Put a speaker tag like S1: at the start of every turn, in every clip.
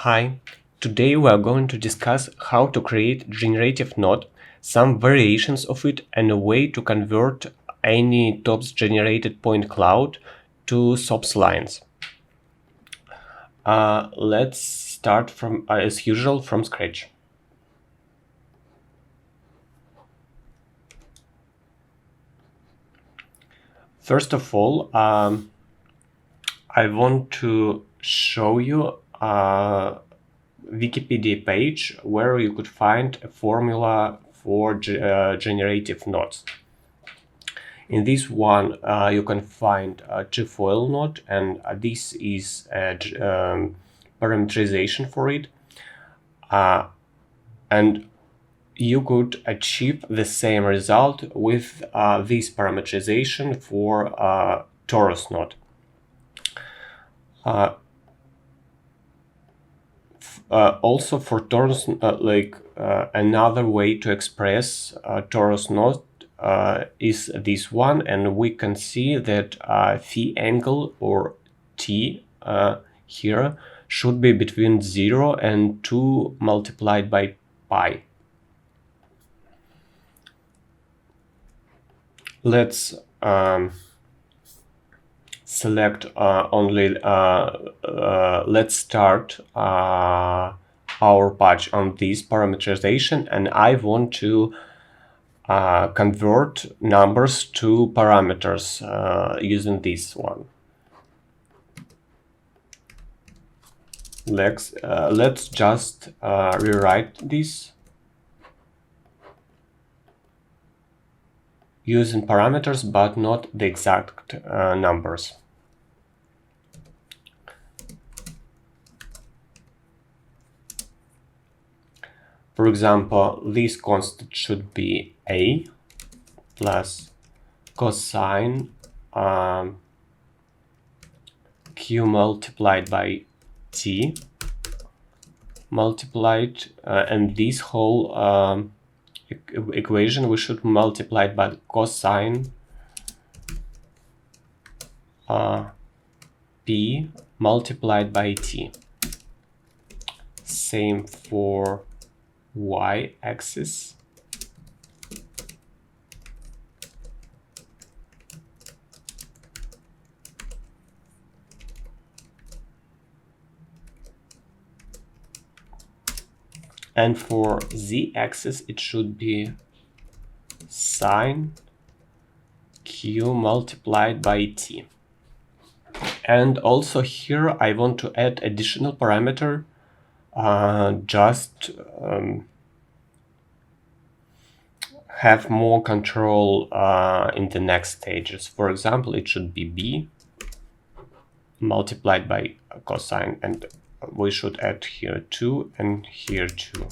S1: Hi, today we are going to discuss how to create generative node, some variations of it, and a way to convert any TOPS generated point cloud to SOPs lines. Let's start from, as usual, from scratch. First of all, I want to show you a Wikipedia page where you could find a formula for generative nodes. In this one, you can find a GFoil node, and this is a parameterization for it. And you could achieve the same result with this parameterization for a torus node. Also for torus, another way to express torus node is this one, and we can see that phi angle, or t here, should be between 0 and 2 multiplied by pi. Let's select only, let's start our patch on this parameterization, and I want to convert numbers to parameters using this one. Let's just rewrite this using parameters, but not the exact numbers. For example, this constant should be a plus cosine q multiplied by t multiplied, and this whole equation we should multiply by cosine p multiplied by t. Same for y-axis. And for z-axis, it should be sine q multiplied by t. And also here I want to add additional parameter, just have more control in the next stages. For example, it should be b multiplied by cosine, and we should add here 2 and here 2.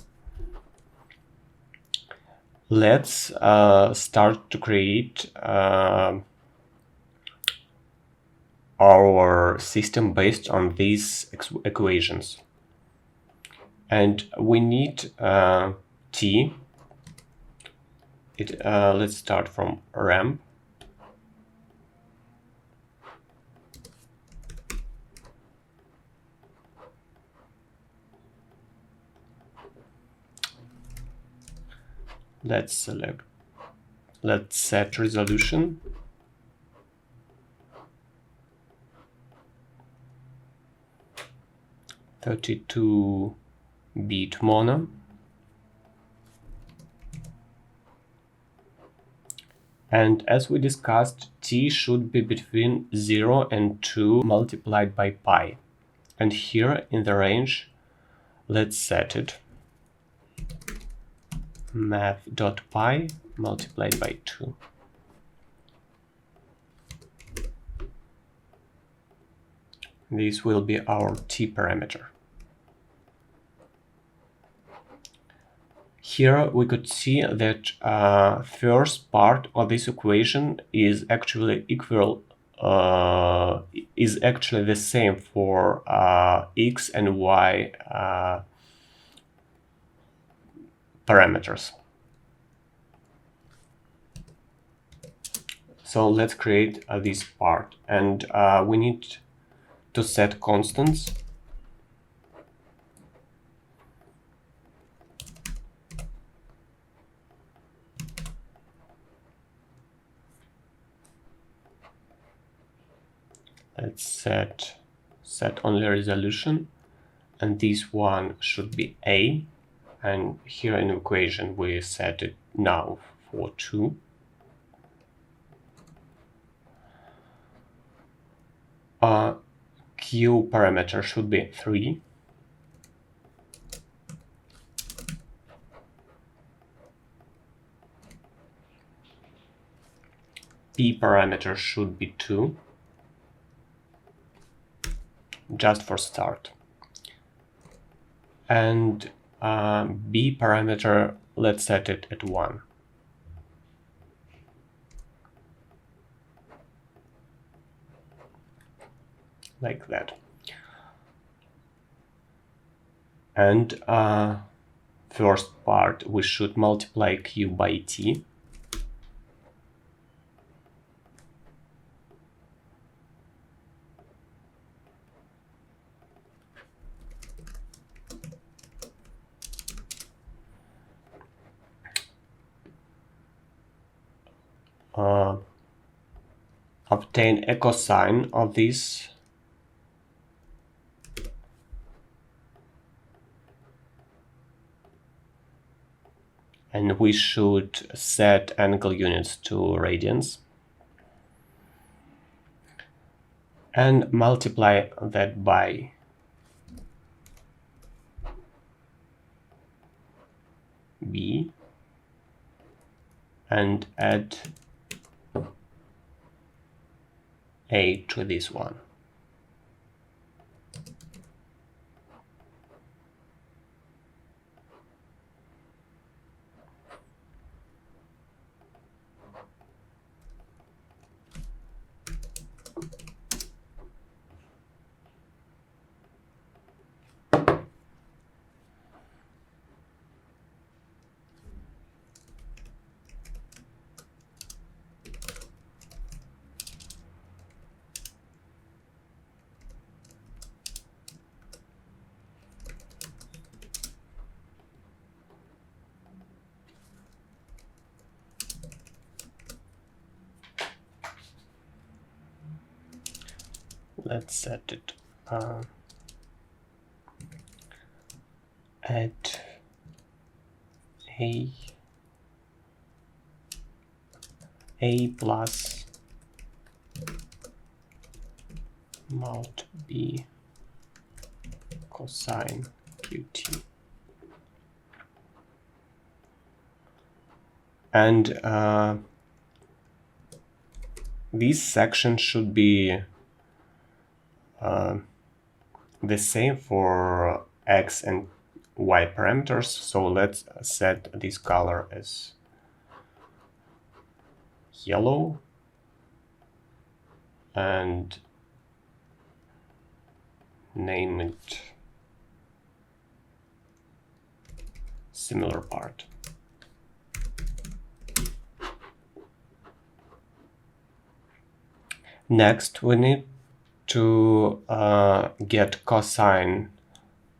S1: Let's start to create our system based on these equations. And we need t. Let's start from ramp. Let's set resolution. (32-bit mono). And as we discussed, t should be between 0 and 2 multiplied by pi. And here in the range, let's set it math.pi multiplied by 2. This will be our t parameter. Here we could see that first part of this equation is actually the same for x and y parameters. So let's create this part, and we need to set constants let's set only resolution, and this one should be A, and here in the equation we set it now for 2. Q parameter should be 3. P parameter should be 2, just for start. And B parameter, let's set it at 1. Like that. And first part, we should multiply Q by T. Obtain a cosine of this. And we should set angle units to radians. And multiply that by B. And add A to this one. Let's set it at A plus mult B cosine QT. And this section should be the same for X and Y parameters, so let's set this color as yellow and name it similar part. Next, we need to get cosine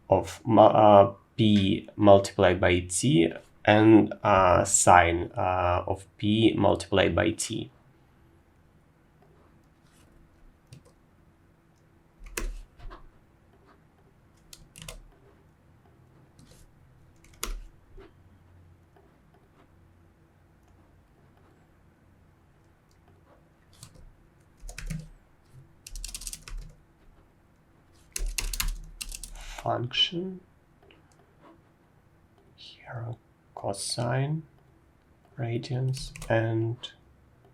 S1: of P multiplied by T and sine of P multiplied by T. Function here, cosine radians and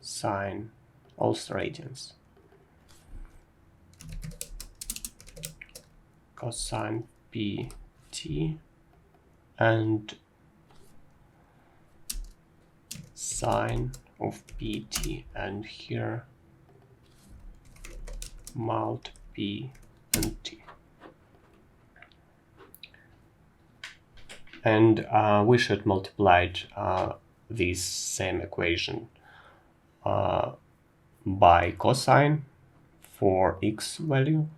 S1: sine also radians. Cosine pt and sine of pt, and here mult p and t. And we should multiply this same equation by cosine for x value.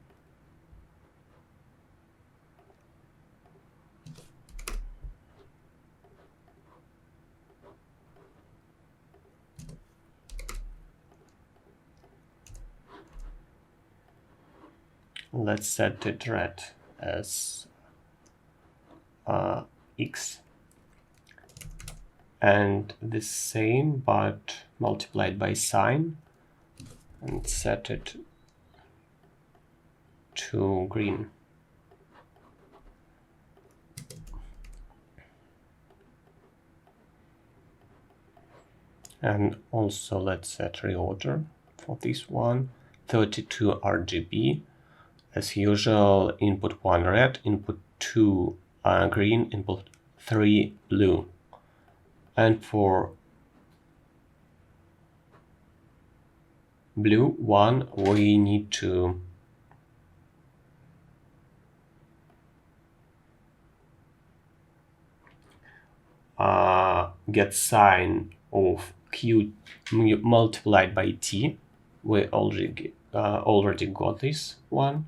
S1: let's set it red as X, and the same but multiplied by sign, and set it to green. And also let's set reorder for this one, 32 RGB. As usual, input 1 red, input 2 green, input 3 blue. And for blue one, we need to get sign of Q multiplied by T. We already got this one.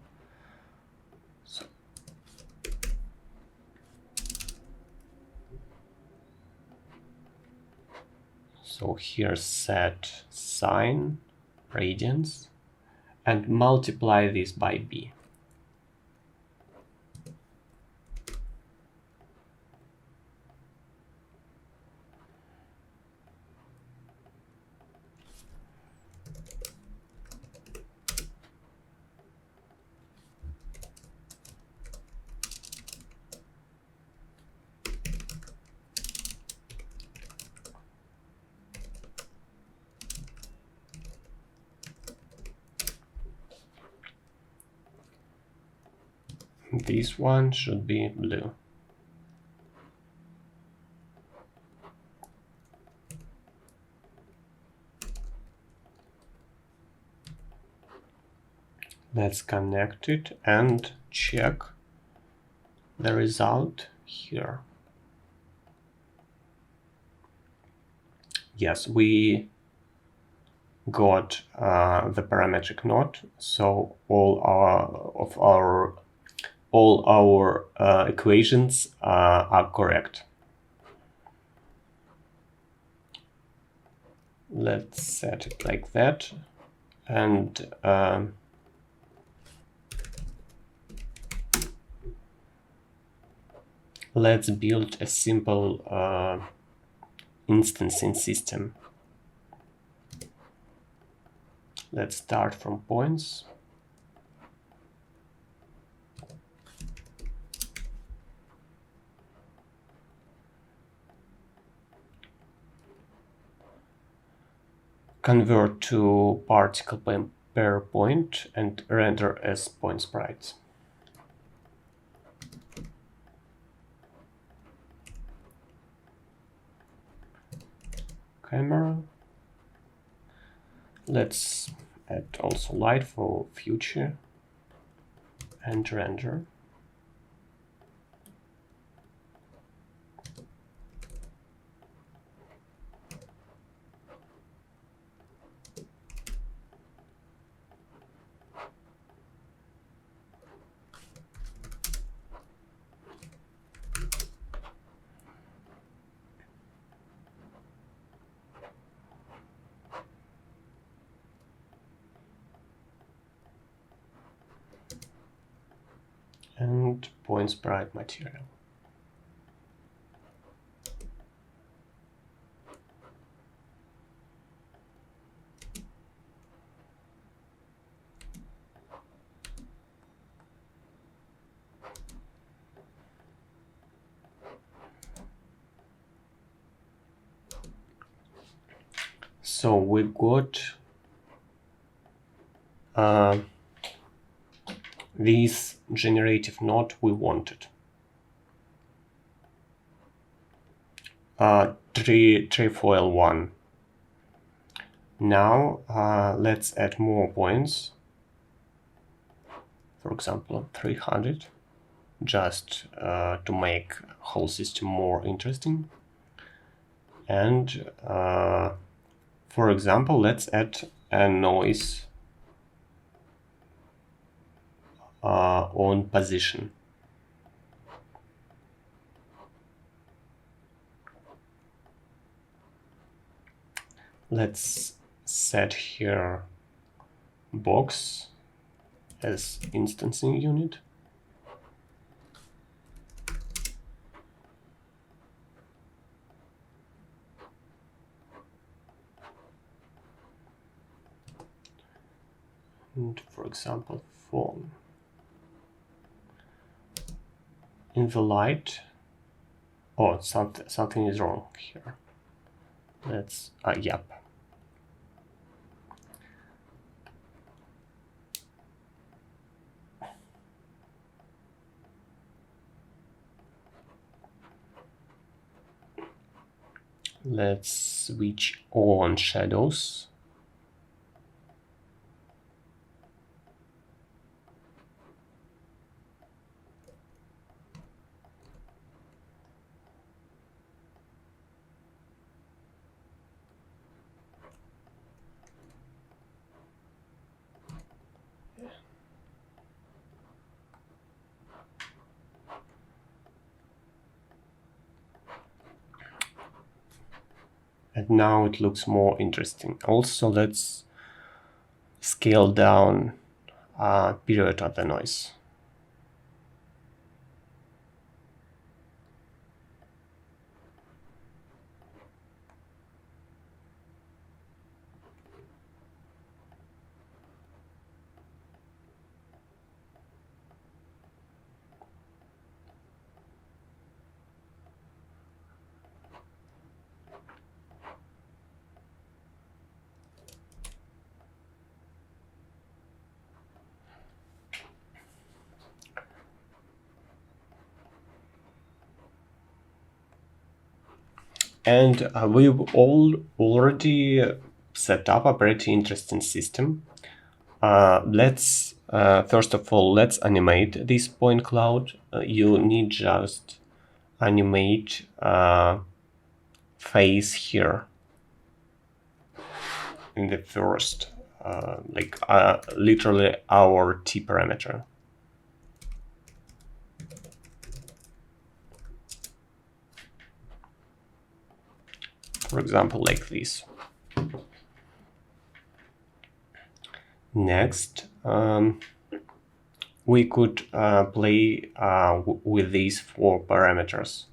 S1: So here set sign radians and multiply this by B. This one should be blue. Let's connect it and check the result here. Yes, we got the parametric node, so all our equations are correct. Let's set it like that, and let's build a simple instancing system. Let's start from points. Convert to particle per point and render as point sprites. Camera. Let's add also light for future and render. And point sprite material. So we got this generative node we wanted. Trefoil 1. Now let's add more points. For example, 300, just to make whole system more interesting. And for example, let's add a noise on position. Let's set here box as instancing unit. And for example, phone. In the light, oh, something is wrong here. Let's, yep. Let's switch on shadows. And now it looks more interesting. Also, let's scale down period of the noise. And we've already set up a pretty interesting system. Let's first of all, let's animate this point cloud. You need just animate face here in the first, literally our T parameter. For example, like this. Next, we could play with these 4 parameters.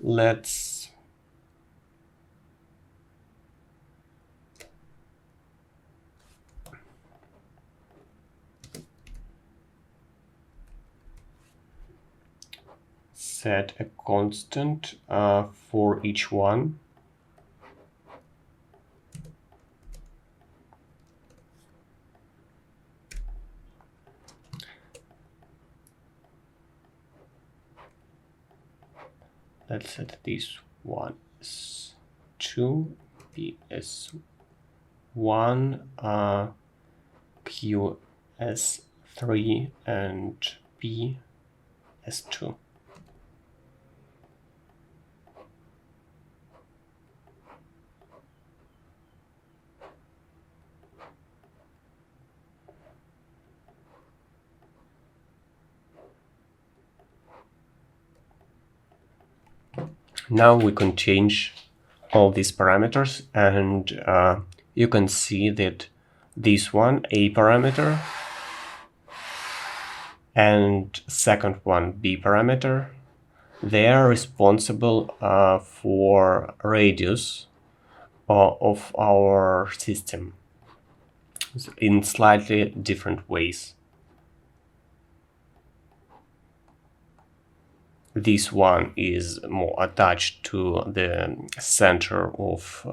S1: Let's set a constant for each one. Let's set this one as 2, P as 1, Q as 3, and P as 2. Now we can change all these parameters, and you can see that this one, A parameter, and second one, B parameter, they are responsible for radius of our system in slightly different ways. This one is more attached to the center of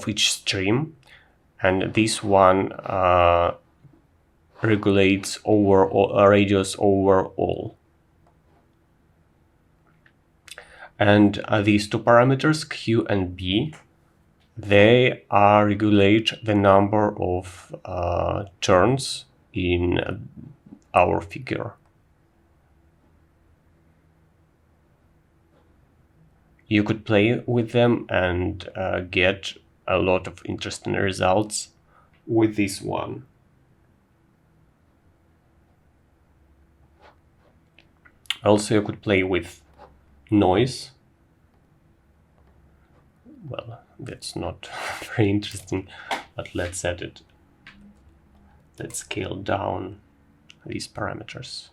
S1: each stream, and this one regulates radius overall. And these 2 parameters, Q and B, they regulate the number of turns in our figure. You could play with them and get a lot of interesting results with this one. Also, you could play with noise. Well, That's not very interesting, but let's set it. Let's scale down these parameters.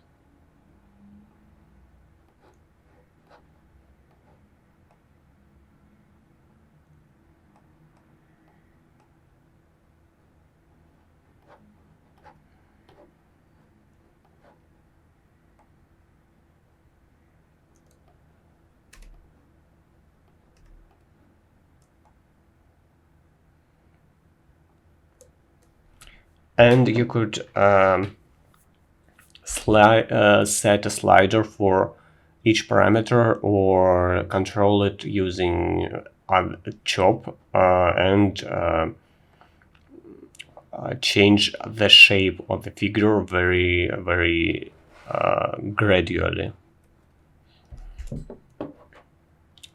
S1: And you could set a slider for each parameter or control it using a chop and change the shape of the figure very gradually.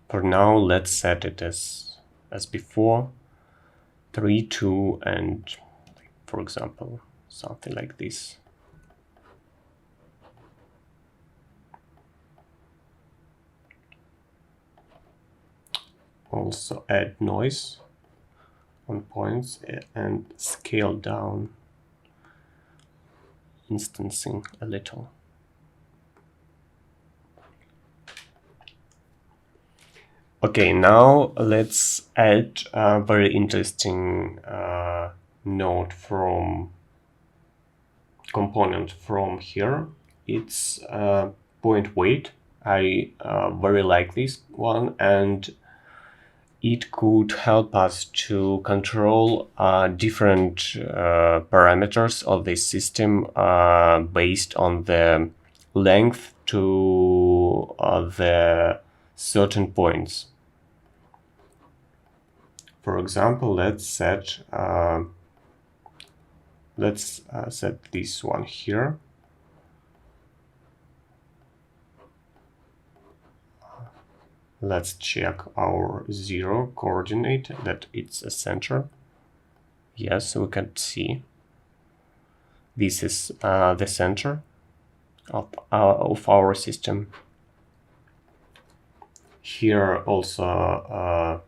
S1: For now, let's set it as before, 3, 2, and for example, something like this. Also add noise on points and scale down instancing a little. Okay, now let's add a very interesting node from component from here. It's point weight. I very like this one, and it could help us to control different parameters of this system based on the length to the certain points. For example, let's set this one here. Let's check our 0 coordinate, that it's a center. Yes, we can see this is the center of our system. Here also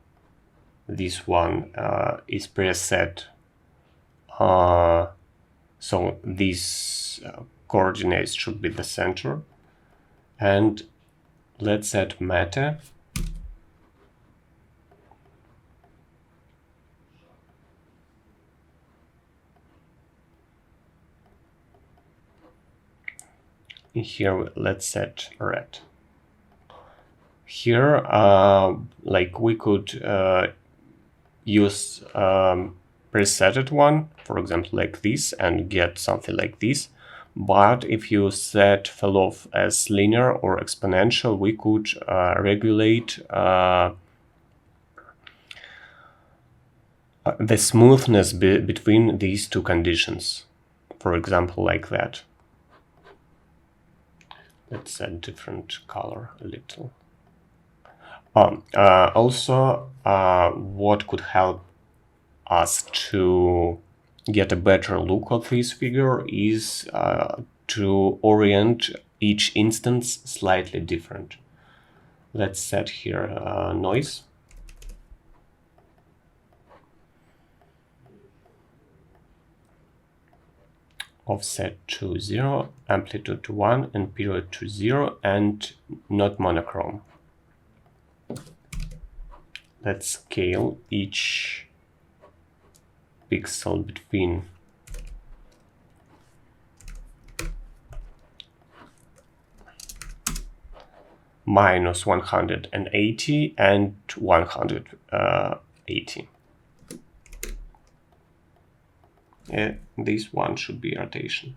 S1: this one is preset, so these coordinates should be the center. And let's set meta. Here let's set red. Here like we could use presetted one, for example like this, and get something like this. But if you set falloff as linear or exponential, we could regulate the smoothness between these two conditions, for example like that. Let's set different color a little. Also, what could help us to get a better look of this figure is to orient each instance slightly different. Let's set here noise. Offset to 0, amplitude to 1, and period to 0, and not monochrome. Let's scale each pixel between -180 and 180. Yeah, this one should be rotation.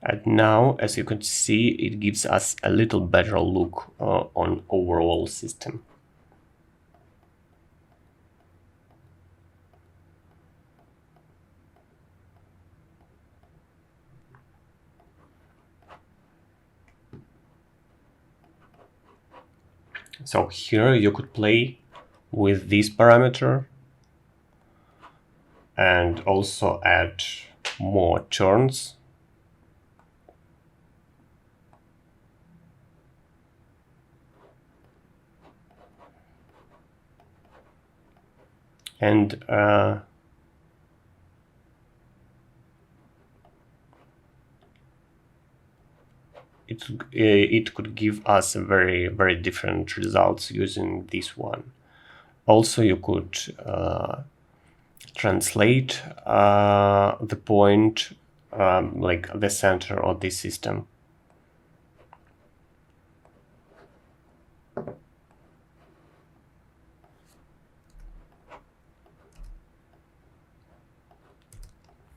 S1: And now, as you can see, it gives us a little better look on overall system. So here you could play with this parameter and also add more turns. And it could give us a very different results using this one. Also, you could translate the point, like the center of the system.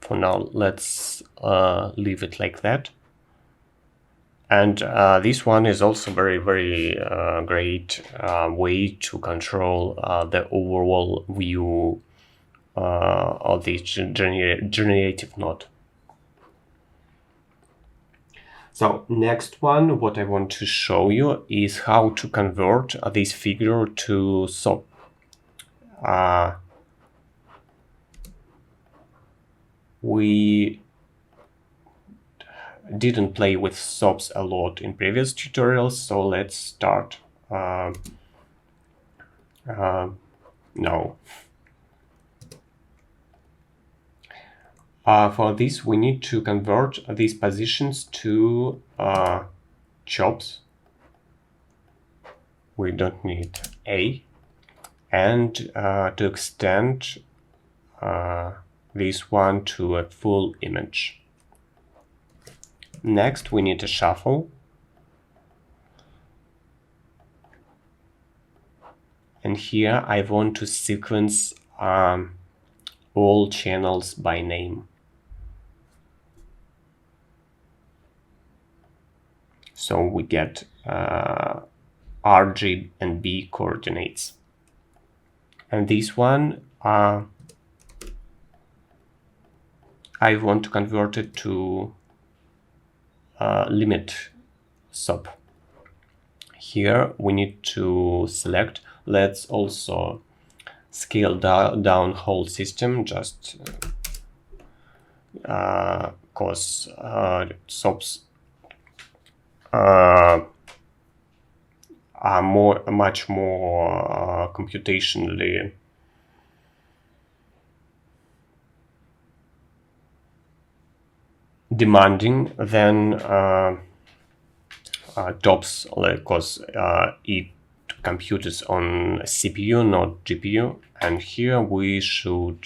S1: For now, let's leave it like that. And this one is also very great way to control the overall view of the generative node. So next one, what I want to show you is how to convert this figure to SOP. We didn't play with SOPs a lot in previous tutorials, so let's start now. For this, we need to convert these positions to jobs. We don't need A. And to extend this one to a full image. Next, we need a shuffle. And here I want to sequence all channels by name. So we get R, G, and B coordinates. And this one, I want to convert it to limit SOP. Here we need to select. Let's also scale down whole system, just because SOPs are much more computationally demanding than TOPS, because it computes on CPU, not GPU. And here we should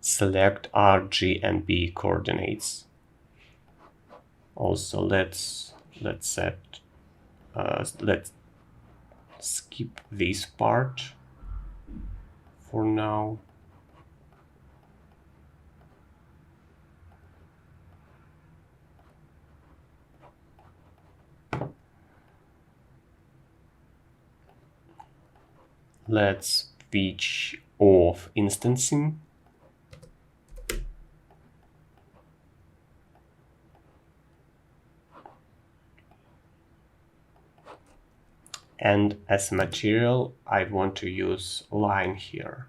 S1: select R, G, and B coordinates. Also, let's skip this part for now. Let's switch off instancing. And as a material, I want to use line here.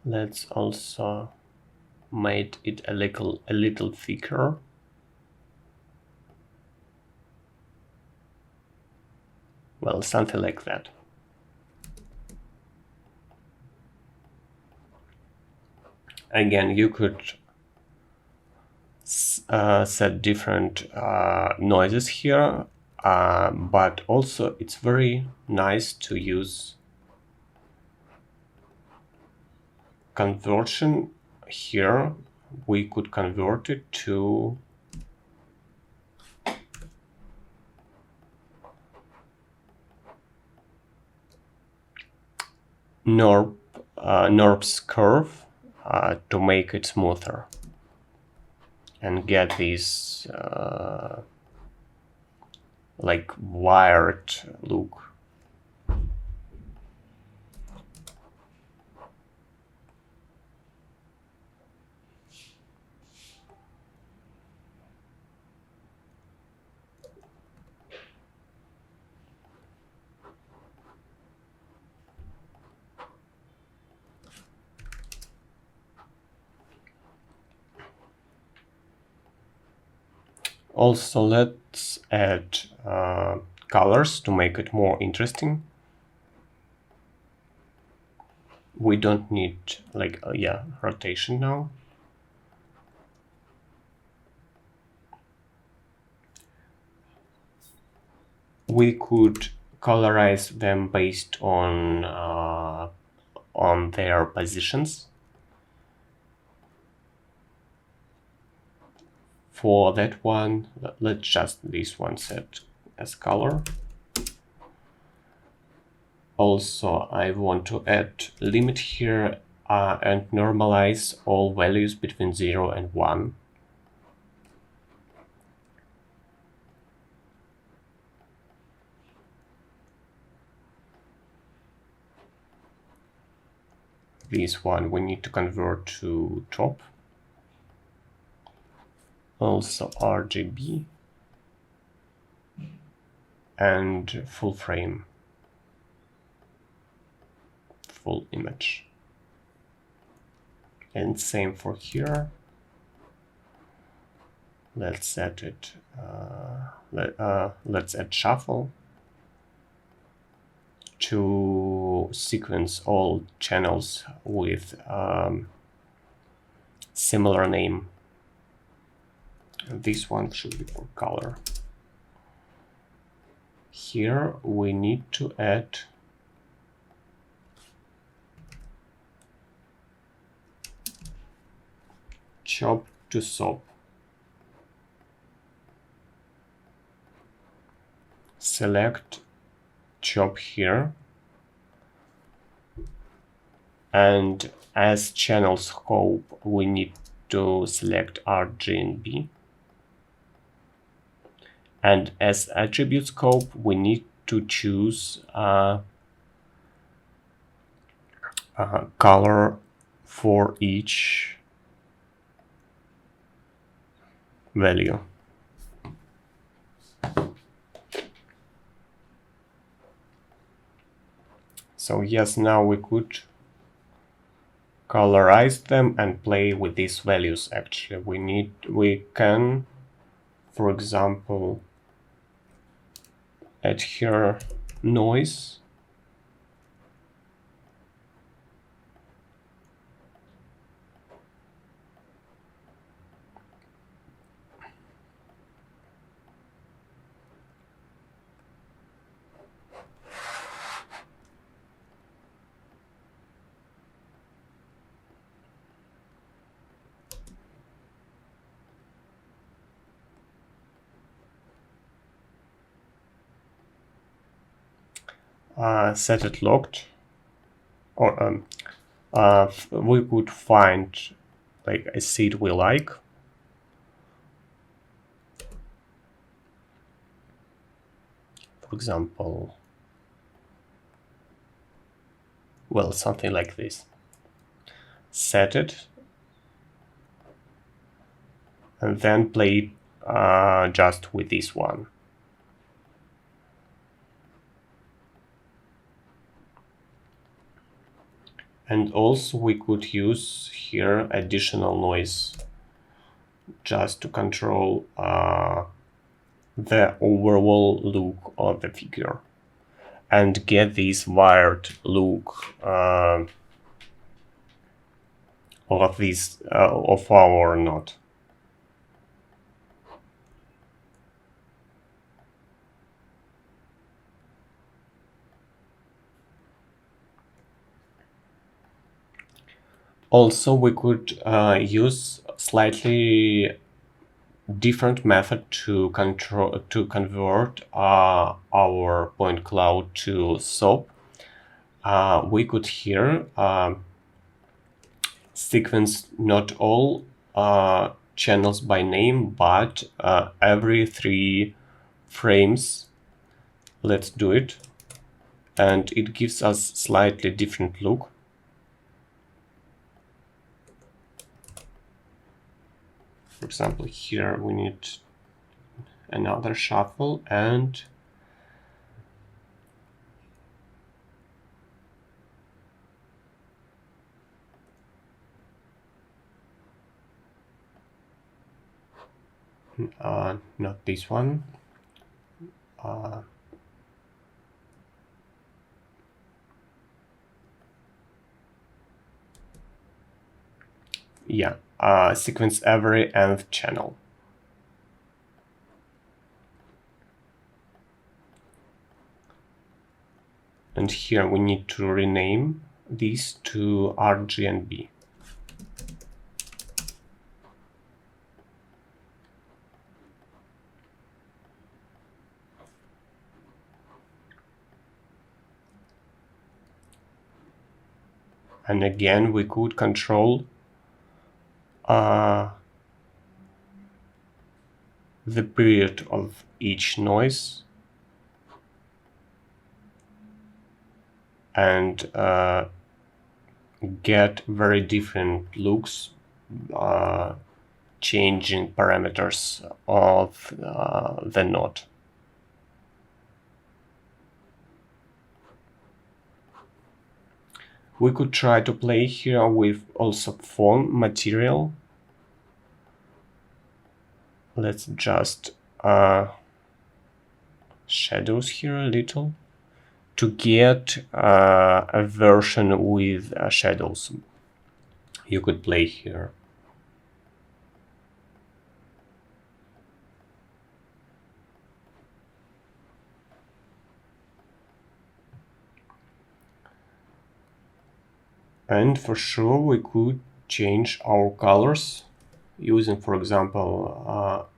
S1: Let's also make it a little thicker. Well, something like that. Again, you could set different noises here, but also it's very nice to use conversion. Here we could convert it to NURBS curve to make it smoother and get these like wired look. Also, let's add colors to make it more interesting. We don't need like rotation now. We could colorize them based on their positions. For that one, let's just this one set as color. Also, I want to add limit here and normalize all values between 0 and 1. This one we need to convert to top. Also RGB and full frame, full image. And same for here. Let's set it, let's add shuffle to sequence all channels with similar name. This one should be for color. Here we need to add chop to SOP. Select chop here, and as channel scope we need to select RGB, and as attribute scope we need to choose color for each value. So yes, now we could colorize them and play with these values. Actually, we can, for example, add here noise. Set it locked, or we could find like a seed we like. For example, well, something like this. Set it, and then play just with this one. And also we could use here additional noise just to control the overall look of the figure and get this wired look of this of our knot. Also, we could use slightly different method to convert our point cloud to SOP. We could here sequence not all channels by name, but every three frames. Let's do it. And it gives us slightly different look. For example, here we need another shuffle and not this one. Yeah, sequence every nth channel. And here we need to rename these to RG and B. And again, we could control the period of each noise and get very different looks, changing parameters of the note. We could try to play here with also phone material. Let's just shadows here a little to get a version with shadows. You could play here. And for sure we could change our colors using, for example,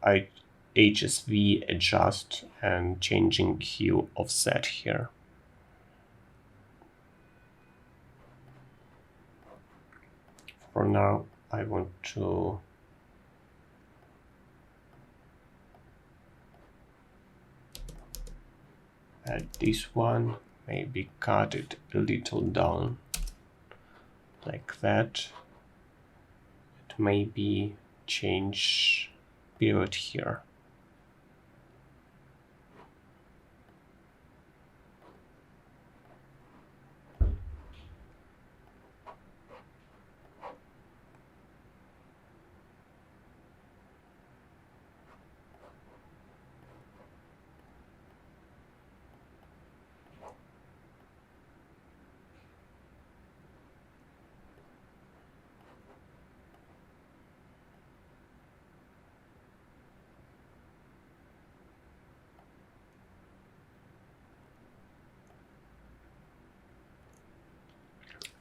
S1: HSV adjust and changing hue offset here. For now, I want to add this one, maybe cut it a little down like that. It maybe change period here.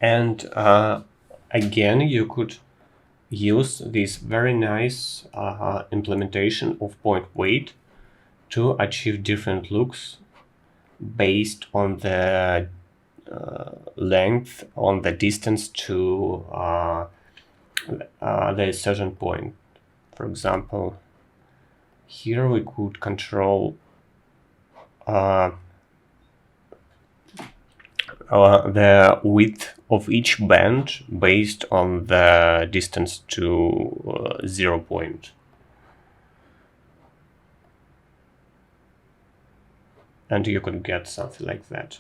S1: And again, you could use this very nice implementation of point weight to achieve different looks based on the length, on the distance to the certain point. For example, here we could control the width of each band based on the distance to 0 point. And you could get something like that.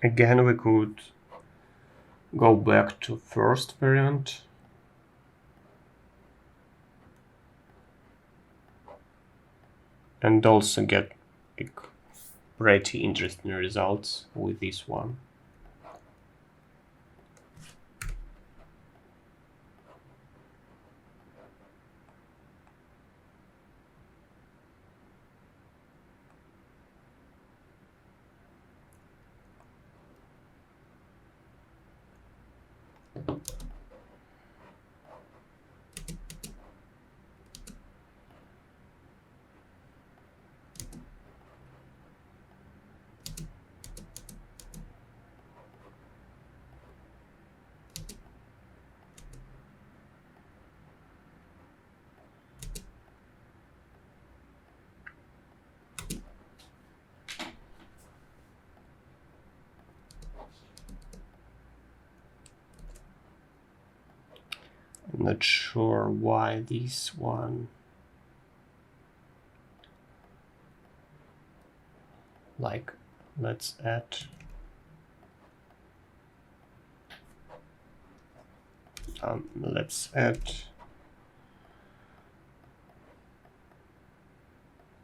S1: Again, we could go back to first variant and also get pretty interesting results with this one. Not sure why this one. Like, let's add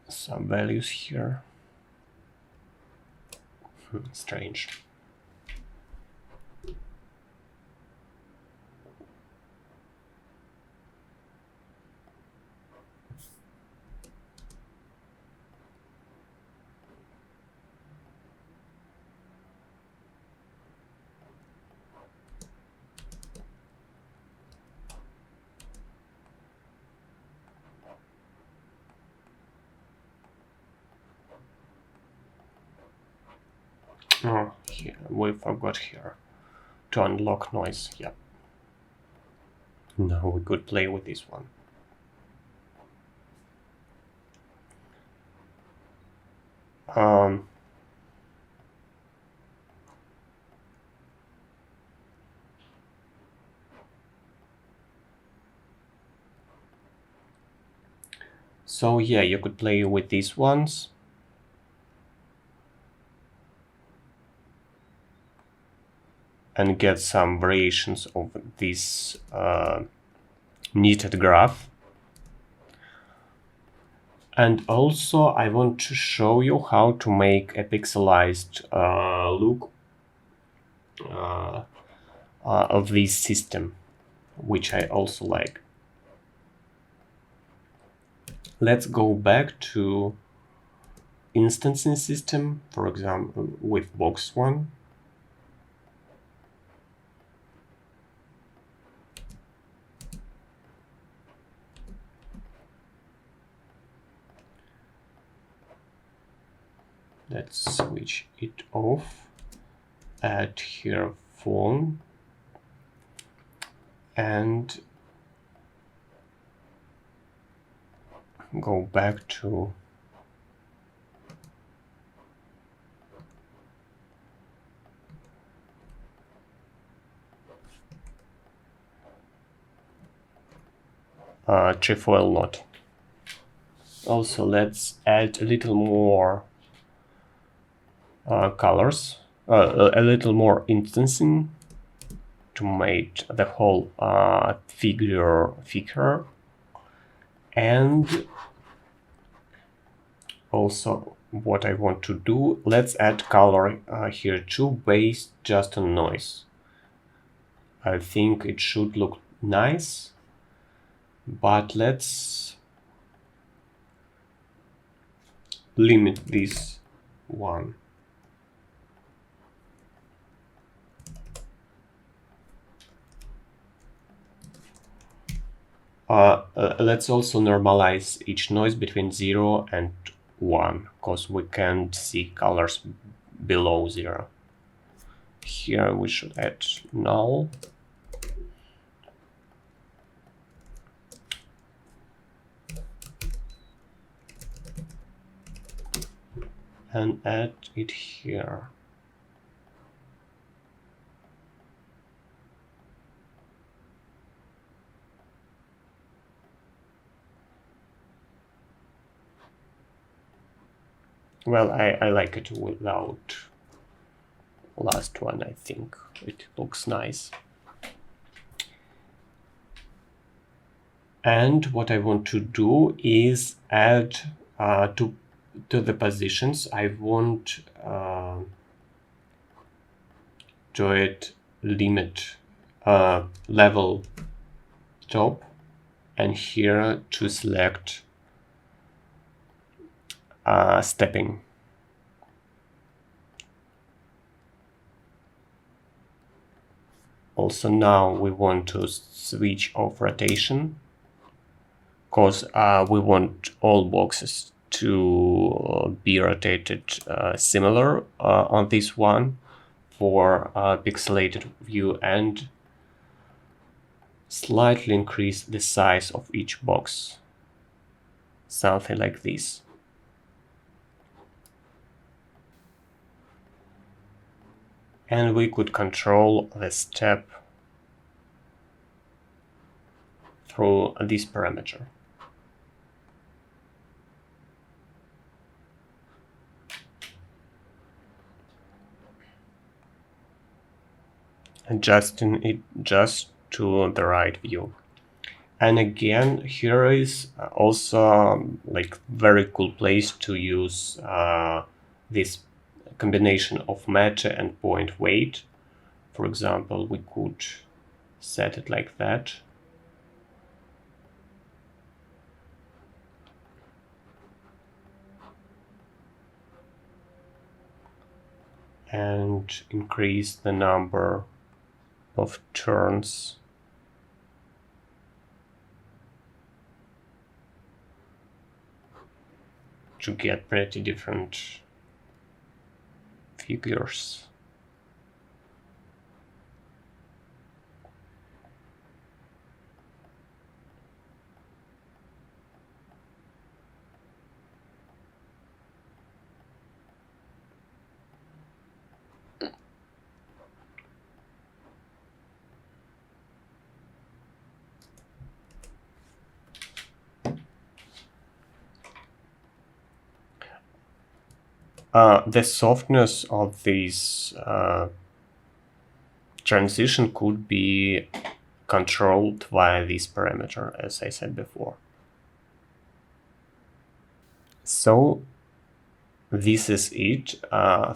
S1: some values here. Strange. Oh, here we forgot here to unlock noise. Yep. Now we could play with this one. So yeah, you could play with these ones. And get some variations of this knitted graph. And also I want to show you how to make a pixelized look of this system, which I also like. Let's go back to instancing system, for example, with box one. Let's switch it off, add here phone, and go back to trefoil knot. Also, let's add a little more colors, a little more instancing to make the whole figure thicker. And also what I want to do, let's add color here too, based just on noise. I think it should look nice, but let's limit this one. Let's also normalize each noise between 0 and 1, because we can't see colors below 0. Here we should add null. And add it here. Well, I like it without last one. I think it looks nice. And what I want to do is add to the positions. I want to add limit level top, and here to select stepping. Also now we want to switch off rotation, because we want all boxes to be rotated similar on this one for pixelated view, and slightly increase the size of each box, something like this. And we could control the step through this parameter. Adjusting it just to the right view. And again, here is also like very cool place to use this combination of meta and point weight. For example, we could set it like that. And increase the number of turns to get pretty different figures. The softness of this transition could be controlled via this parameter, as I said before. So this is it.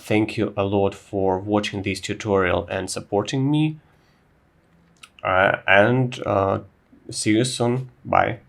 S1: Thank you a lot for watching this tutorial and supporting me. And see you soon. Bye.